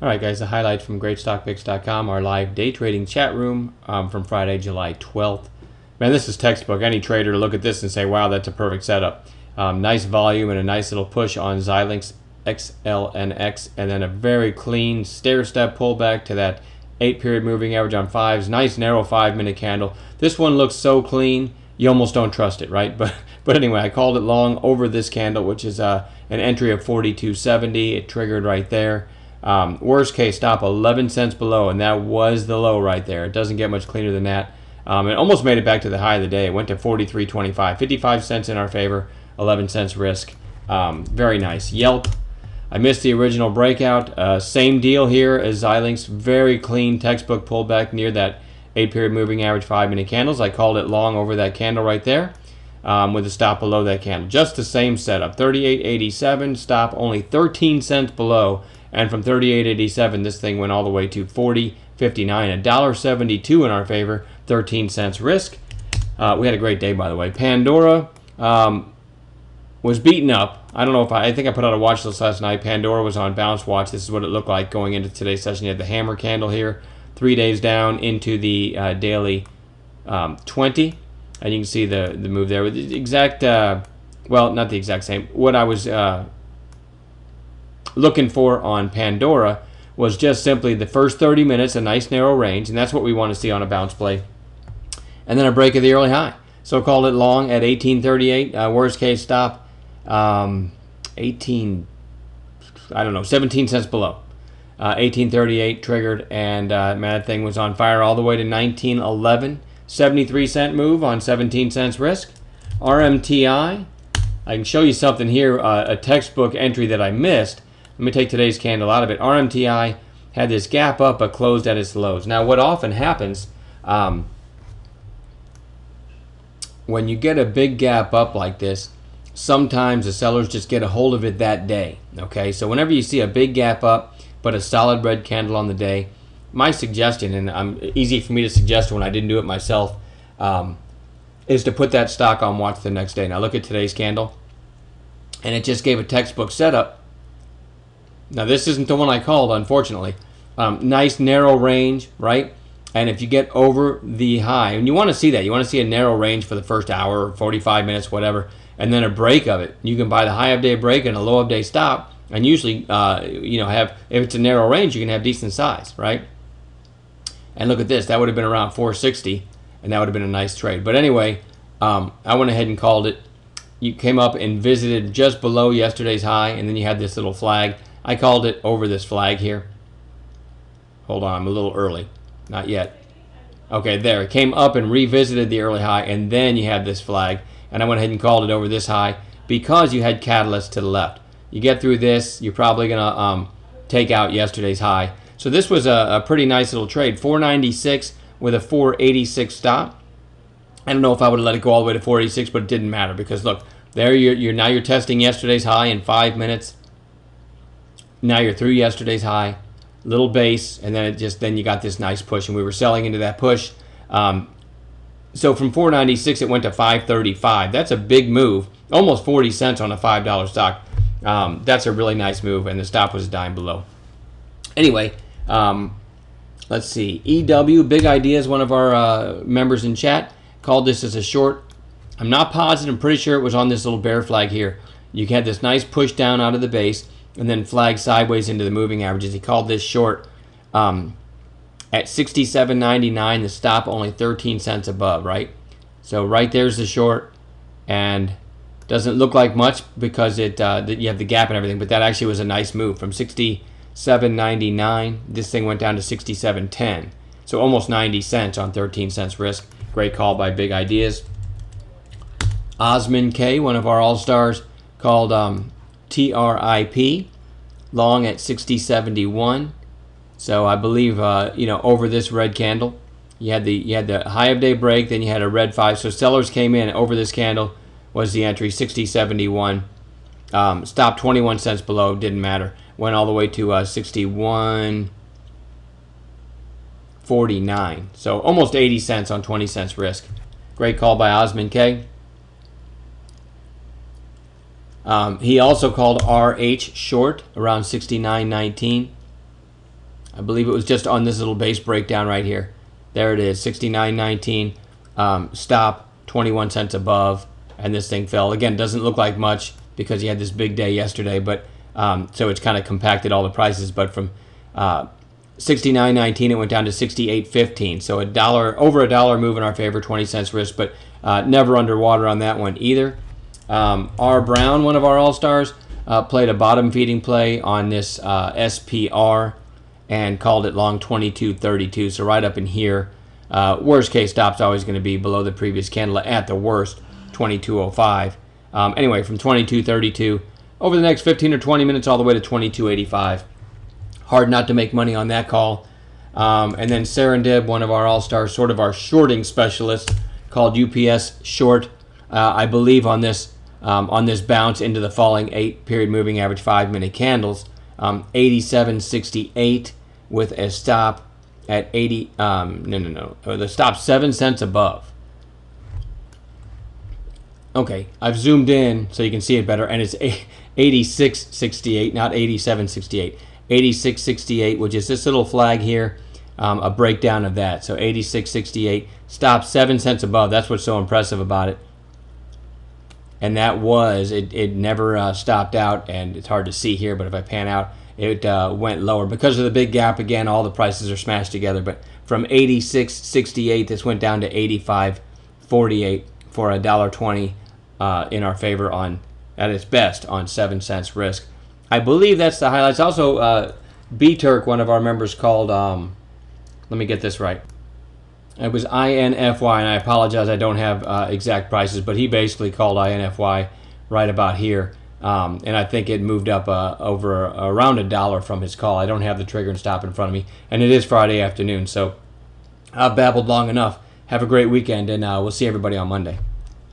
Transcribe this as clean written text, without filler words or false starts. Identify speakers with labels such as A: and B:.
A: All right, guys, the highlight from GreatStockPicks.com, our live day trading chat room from Friday, July 12th. Man, this is textbook. Any trader to look at this and say, wow, that's a perfect setup. Nice volume and a nice little push on Xilinx XLNX, and then a very clean stair-step pullback to that 8-period moving average on 5s. Nice narrow 5-minute candle. This one looks so clean, you almost don't trust it, right? But anyway, I called it long over this candle, which is an entry of 42.70. It triggered right there. Worst case stop 11 cents below, and that was the low right there. It doesn't get much cleaner than that. It almost made it back to the high of the day. It went to 43.25, 55 cents in our favor, 11 cents risk. Very nice. Yelp, I missed the original breakout. Same deal here as Xilinx. Very clean textbook pullback near that 8-period moving average 5-minute candles. I called it long over that candle right there with a stop below that candle. Just the same setup. 38.87, stop only 13 cents below. And from 38.87, this thing went all the way to 40.59, $1.72 in our favor, 13 cents risk. We had a great day, by the way. Pandora was beaten up. I don't know if I think I put out a watch list last night. Pandora was on bounce watch. This is what it looked like going into today's session. You had the hammer candle here, 3 days down into the daily 20, and you can see the move there with the exact, well, not the exact same. What I was looking for on Pandora was just simply the first 30 minutes, a nice narrow range, and that's what we want to see on a bounce play, and then a break of the early high. So called it long at 18.38. Worst case stop 17 cents below. 18.38 triggered, and man, that thing was on fire all the way to 19.11. 73-cent move on 17 cents risk. RMTI, I can show you something here, a textbook entry that I missed. Let me take today's candle out of it. RMTI had this gap up but closed at its lows. Now, what often happens when you get a big gap up like this, sometimes the sellers just get a hold of it that day. Okay, so whenever you see a big gap up but a solid red candle on the day, my suggestion, and easy for me to suggest when I didn't do it myself, is to put that stock on watch the next day. Now look at today's candle, and it just gave a textbook setup. Now this isn't the one I called, unfortunately. Nice narrow range, right? And if you get over the high, and you want to see that, you want to see a narrow range for the first hour or 45 minutes, whatever, and then a break of it. You can buy the high of day break and a low of day stop, and usually, have, if it's a narrow range, you can have decent size, right? And look at this, that would have been around 460, and that would have been a nice trade. But anyway, I went ahead and called it. You came up and visited just below yesterday's high, and then you had this little flag. I called it over this flag here. Hold on, I'm a little early. Not yet. Okay, there. It came up and revisited the early high, and then you had this flag. And I went ahead and called it over this high because you had catalyst to the left. You get through this, you're probably going to take out yesterday's high. So this was a pretty nice little trade. 496 with a 486 stop. I don't know if I would have let it go all the way to 486, but it didn't matter because look, there you're testing yesterday's high in 5 minutes. Now you're through yesterday's high, little base, and then you got this nice push, and we were selling into that push. So from 496 it went to 535. That's a big move, almost 40 cents on a $5 stock. That's a really nice move, and the stop was a dime below. Anyway, let's see. EW Big Ideas, one of our members in chat, called this as a short. I'm not positive. I'm pretty sure it was on this little bear flag here. You had this nice push down out of the base, and then flag sideways into the moving averages. He called this short at 67.99. The stop only 13 cents above, right? So right there's the short, and doesn't look like much because you have the gap and everything, but that actually was a nice move from 67.99. This thing went down to 67.10. So almost 90 cents on 13 cents risk. Great call by Big Ideas. Osman K, one of our all-stars, called TRIP long at 60.71. So I believe over this red candle, you had the high of day break, then you had a red 5. So sellers came in over this candle was the entry, 60.71. Stopped 21 cents below, didn't matter. Went all the way to 61.49. So almost 80 cents on 20 cents risk. Great call by Osman K. He also called RH short around 69.19. I believe it was just on this little base breakdown right here. There it is, 69.19. Stop 21 cents above, and this thing fell. Again, doesn't look like much because you had this big day yesterday, but so it's kind of compacted all the prices. But from 69.19, it went down to 68.15. So over a dollar move in our favor, 20 cents risk, but never underwater on that one either. R. Brown, one of our all-stars, played a bottom feeding play on this SPR and called it long 22.32. So right up in here. Worst case stop's always going to be below the previous candle at the worst, 22.05. Anyway, from 22.32 over the next 15 or 20 minutes all the way to 22.85. Hard not to make money on that call. And then Serendib, one of our all-stars, sort of our shorting specialist, called UPS short. I believe on this bounce into the falling 8-period moving average 5-minute candles, 87.68 with a stop at 80. The stop 7 cents above. Okay, I've zoomed in so you can see it better, and it's 86.68, not 87.68. 86.68, which is this little flag here, a breakdown of that. So 86.68, stop 7 cents above. That's what's so impressive about it. And that was, it never stopped out, and it's hard to see here, but if I pan out, it went lower. Because of the big gap, again, all the prices are smashed together, but from 86.68, this went down to 85.48 for $1.20 in our favor on, at its best, on 7 cents risk. I believe that's the highlights. Also, B-Turk, one of our members, called, let me get this right. It was INFY, and I apologize, I don't have exact prices, but he basically called INFY right about here. And I think it moved up over around $1 from his call. I don't have the trigger and stop in front of me, and it is Friday afternoon, so I've babbled long enough. Have a great weekend, and we'll see everybody on Monday.